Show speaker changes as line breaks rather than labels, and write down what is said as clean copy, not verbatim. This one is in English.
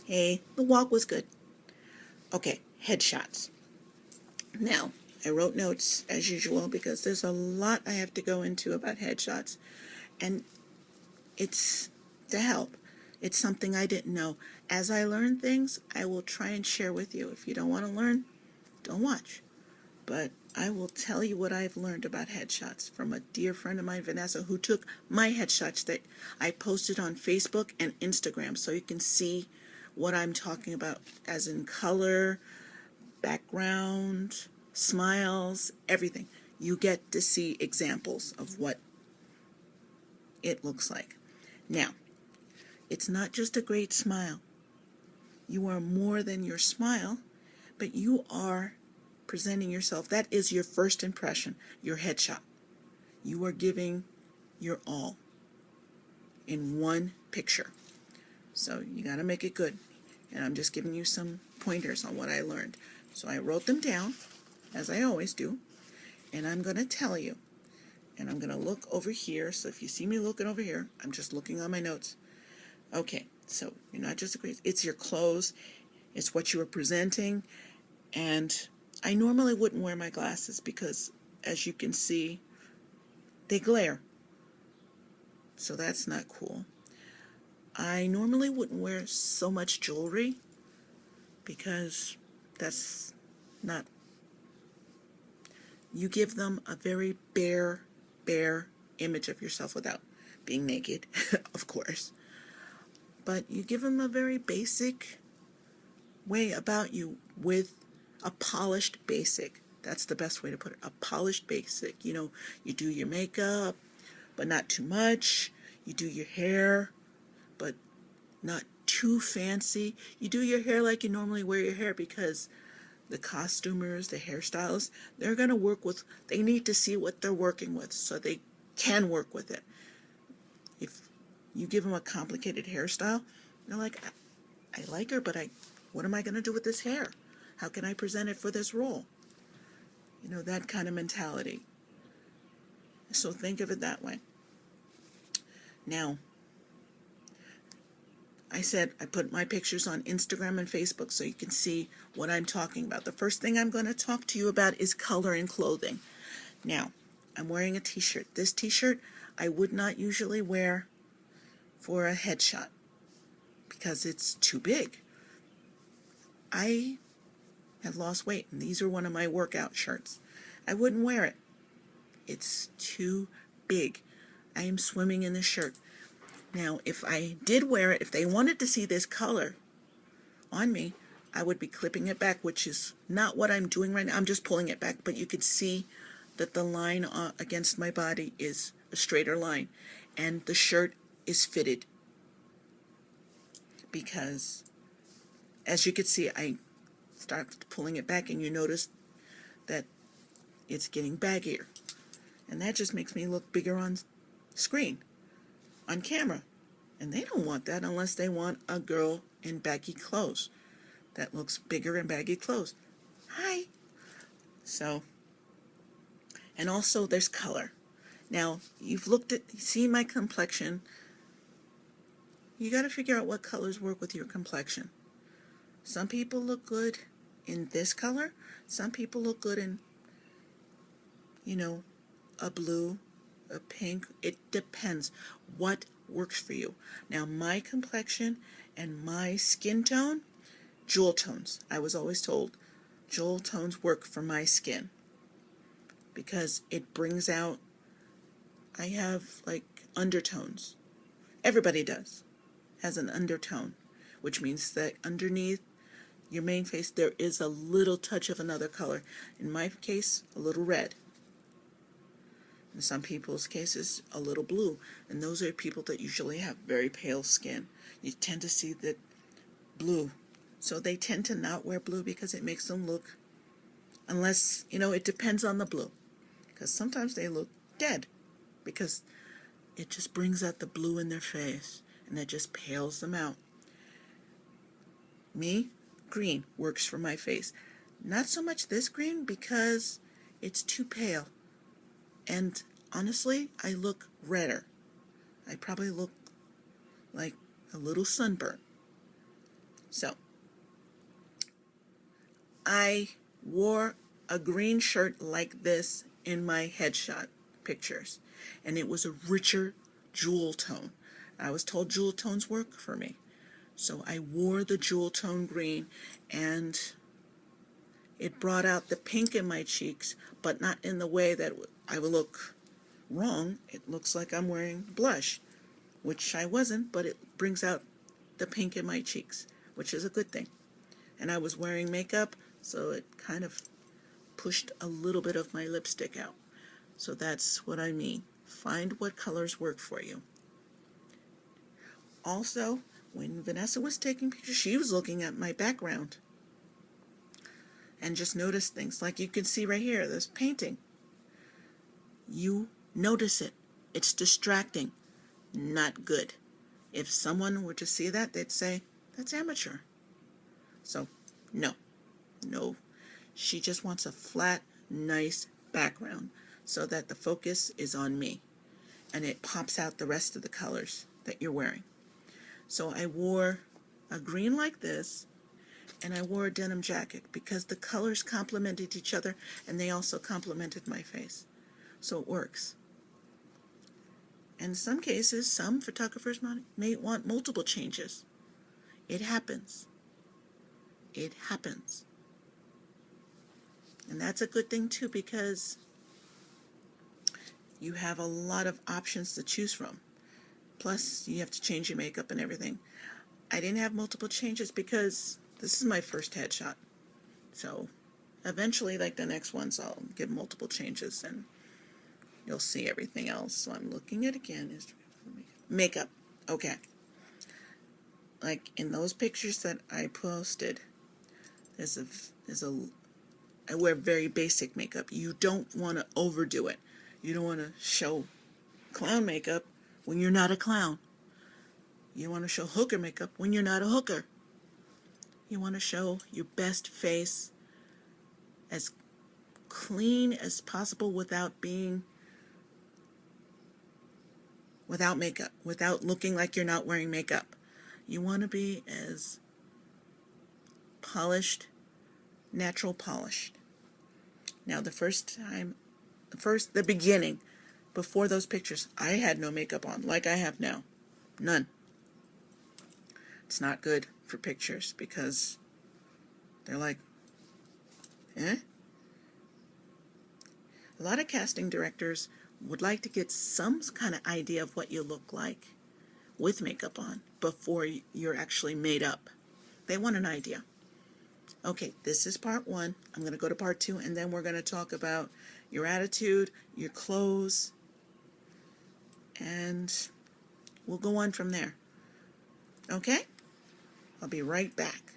Hey, the walk was good. Okay, headshots. Now, I wrote notes as usual because there's a lot I have to go into about headshots. And it's to help. It's something I didn't know. As I learn things, I will try and share with you. If you don't want to learn, don't watch. But I will tell you what I've learned about headshots from a dear friend of mine, Vanessa, who took my headshots that I posted on Facebook and Instagram so you can see what I'm talking about, as in color, background, smiles, everything. You get to see examples of what it looks like. Now, it's not just a great smile. You are more than your smile, but you are presenting yourself. That is your first impression, your headshot. You are giving your all in one picture. So you got to make it good. And I'm just giving you some pointers on what I learned. So I wrote them down, as I always do, and I'm going to tell you. And I'm going to look over here. So if you see me looking over here, I'm just looking on my notes. Okay, so you're not just a great, it's your clothes, it's what you are presenting. And I normally wouldn't wear my glasses because, as you can see, they glare. So that's not cool. I normally wouldn't wear so much jewelry because that's not, you give them a very bare image of yourself without being naked, of course. But you give them a very basic way about you with a polished basic. That's the best way to put it. A polished basic. You know, you do your makeup, but not too much. You do your hair, but not too fancy. You do your hair like you normally wear your hair because the costumers, the hairstylists, they're going to work with, they need to see what they're working with so they can work with it. If you give them a complicated hairstyle, they're like, I like her, but what am I going to do with this hair? How can I present it for this role? You know, that kind of mentality. So think of it that way. Now, I said I put my pictures on Instagram and Facebook so you can see what I'm talking about. The first thing I'm going to talk to you about is color in clothing. Now, I'm wearing a t-shirt. This t-shirt I would not usually wear for a headshot because it's too big. I have lost weight, and these are one of my workout shirts. I wouldn't wear it. It's too big. I am swimming in this shirt. Now, if I did wear it, if they wanted to see this color on me, I would be clipping it back, which is not what I'm doing right now. I'm just pulling it back, but you could see that the line against my body is a straighter line, and the shirt is fitted because, as you could see, I start pulling it back, and you notice that it's getting baggier, and that just makes me look bigger on screen, on camera, and they don't want that unless they want a girl in baggy clothes that looks bigger in baggy clothes. Hi. So, and also there's color. Now, you've seen my complexion. You got to figure out what colors work with your complexion. Some people look good in this color. Some people look good in, a blue, a pink. It depends what works for you. Now, my complexion and my skin tone, jewel tones. I was always told jewel tones work for my skin because it brings out, I have like undertones. Everybody has an undertone, which means that underneath your main face there is a little touch of another color. In my case, a little red. In some people's cases, a little blue. And those are people that usually have very pale skin. You tend to see that blue. So they tend to not wear blue because it makes them look, unless, it depends on the blue. Because sometimes they look dead because it just brings out the blue in their face and that just pales them out. Me, green works for my face. Not so much this green because it's too pale. And honestly, I look redder. I probably look like a little sunburn. So, I wore a green shirt like this in my headshot pictures, and it was a richer jewel tone. I was told jewel tones work for me. So I wore the jewel tone green, and it brought out the pink in my cheeks, but not in the way that I would look wrong. It looks like I'm wearing blush, which I wasn't, but it brings out the pink in my cheeks, which is a good thing. And I was wearing makeup, so it kind of pushed a little bit of my lipstick out. So that's what I mean. Find what colors work for you. Also, when Vanessa was taking pictures, she was looking at my background and just noticed things. Like you can see right here, this painting. You notice it. It's distracting. Not good. If someone were to see that, they'd say, that's amateur. So, no. She just wants a flat, nice background so that the focus is on me and it pops out the rest of the colors that you're wearing. So I wore a green like this, and I wore a denim jacket because the colors complemented each other and they also complemented my face. So it works. In some cases, some photographers may want multiple changes. It happens. It happens. And that's a good thing too, because you have a lot of options to choose from. Plus, you have to change your makeup and everything. I didn't have multiple changes because this is my first headshot. So, eventually, like the next ones, I'll give multiple changes and you'll see everything else. So I'm looking at it again. Makeup. Okay. Like in those pictures that I posted, I wear very basic makeup. You don't want to overdo it. You don't want to show clown makeup when you're not a clown. You want to show hooker makeup when you're not a hooker. You want to show your best face as clean as possible without makeup, without looking like you're not wearing makeup. You want to be as polished, natural polished. Now the beginning, before those pictures, I had no makeup on like I have now. None. It's not good for pictures because they're like, eh? A lot of casting directors would like to get some kind of idea of what you look like with makeup on before you're actually made up. They want an idea. Okay, this is part 1. I'm going to go to part 2, and then we're going to talk about your attitude, your clothes, and we'll go on from there. Okay? I'll be right back.